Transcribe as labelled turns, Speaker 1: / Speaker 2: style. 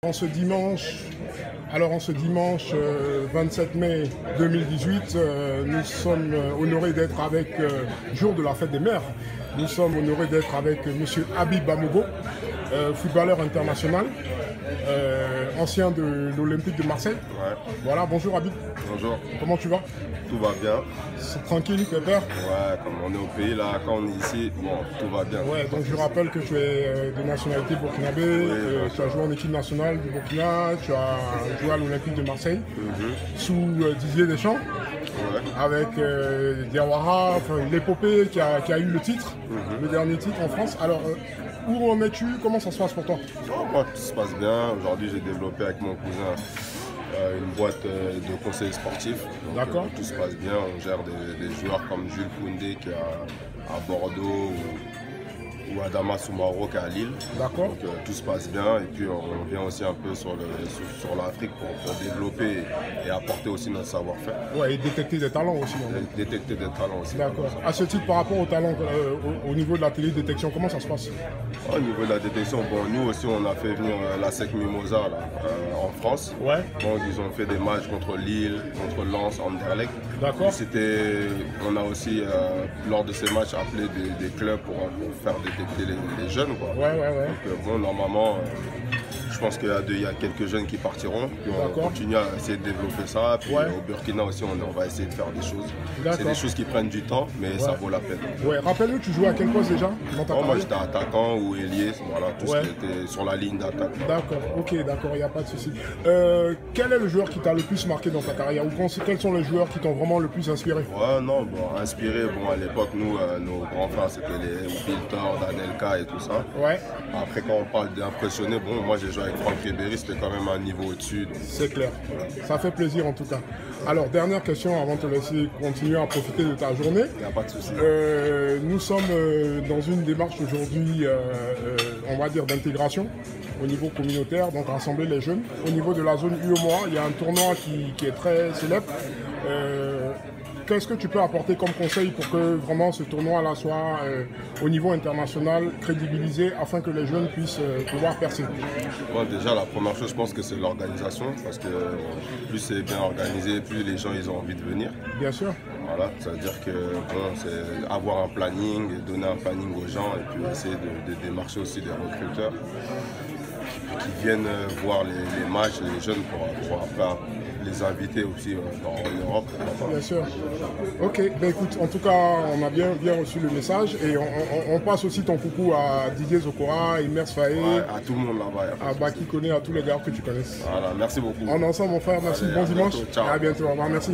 Speaker 1: En ce dimanche, 27 mai 2018, nous sommes honorés d'être avec, jour de la fête des mères, nous sommes honorés d'être avec M. Habib Bamogo, footballeur international, ancien de l'Olympique de Marseille.
Speaker 2: Ouais.
Speaker 1: Voilà, bonjour Habib.
Speaker 2: Bonjour.
Speaker 1: Comment tu vas?
Speaker 2: Tout va bien.
Speaker 1: C'est tranquille, pépère?
Speaker 2: Ouais, comme on est au pays là, quand on est ici, bon, tout va bien.
Speaker 1: Ouais, donc je rappelle que tu es de nationalité burkinabé, tu as joué en équipe nationale du Burkina, tu as joué à l'Olympique de Marseille, sous Didier Deschamps, avec Diawara, l'épopée qui a eu le titre, le dernier titre en France. Alors, où en es-tu? Comment ça se passe pour toi?
Speaker 2: Moi, tout se passe bien. Aujourd'hui, j'ai développé avec mon cousin une boîte de conseils sportifs.
Speaker 1: D'accord.
Speaker 2: Tout se passe bien. On gère des joueurs comme Jules Koundé qui est à Bordeaux ou à Damas ou Maroc à Lille.
Speaker 1: D'accord.
Speaker 2: Donc tout se passe bien et puis on vient aussi un peu sur l'Afrique pour développer et apporter aussi notre savoir-faire.
Speaker 1: Ouais, et détecter des talents aussi.
Speaker 2: Détecter des talents aussi.
Speaker 1: D'accord. À ce titre, par rapport aux talents, au niveau de la télédétection, comment ça se passe?
Speaker 2: Au niveau de la détection, bon, nous aussi on a fait venir la SEC Mimosa là, en France.
Speaker 1: Ouais.
Speaker 2: Donc ils ont fait des matchs contre Lille, contre Lens, Anderlecht.
Speaker 1: D'accord.
Speaker 2: On a aussi lors de ces matchs appelé des clubs pour faire détecter les jeunes, quoi.
Speaker 1: Ouais.
Speaker 2: Donc bon, normalement, je pense qu'il y a quelques jeunes qui partiront. Puis on continue à essayer de développer ça. Puis au Burkina aussi, on va essayer de faire des choses. C'est des choses qui prennent du temps, mais ça vaut la peine.
Speaker 1: Ouais, rappelle-nous, tu jouais à quel poste déjà?
Speaker 2: Moi j'étais attaquant ou ailier, voilà, tout ce qui était sur la ligne d'attaque.
Speaker 1: D'accord, il n'y a pas de souci. Quel est le joueur qui t'a le plus marqué dans ta carrière? Ou quels sont les joueurs qui t'ont vraiment le plus inspiré?
Speaker 2: Inspiré, à l'époque, nous, nos grands frères, c'était les Biltor, Danelka et tout ça.
Speaker 1: Ouais.
Speaker 2: Après, quand on parle d'impressionner, moi j'ai joué avec Franck Ribéry, c'était quand même un niveau au-dessus.
Speaker 1: C'est clair, ça fait plaisir en tout cas. Alors, dernière question avant de te laisser continuer à profiter de ta journée.
Speaker 2: Il n'y a pas de souci.
Speaker 1: Nous sommes dans une démarche aujourd'hui, on va dire, d'intégration au niveau communautaire, donc rassembler les jeunes. Au niveau de la zone UOMOA, il y a un tournoi qui est très célèbre. Qu'est-ce que tu peux apporter comme conseil pour que vraiment ce tournoi-là soit au niveau international crédibilisé afin que les jeunes puissent pouvoir percer?
Speaker 2: Déjà, la première chose, je pense que c'est l'organisation, parce que plus c'est bien organisé, plus les gens ils ont envie de venir.
Speaker 1: Bien sûr.
Speaker 2: Voilà, ça veut dire que c'est avoir un planning, donner un planning aux gens et puis essayer de démarcher aussi des recruteurs qui viennent voir les matchs, les jeunes pour après les inviter aussi en Europe.
Speaker 1: Bien sûr. Ok, ben écoute, en tout cas, on a bien reçu le message et on passe aussi ton coucou à Didier Zokora, Imers Faye.
Speaker 2: Ouais, à tout le monde là-bas.
Speaker 1: À Baki Koné, à tous les gars que tu connaisses.
Speaker 2: Voilà, merci beaucoup.
Speaker 1: On est ensemble mon frère, merci, bon dimanche.
Speaker 2: Ciao.
Speaker 1: À bientôt, au revoir, merci.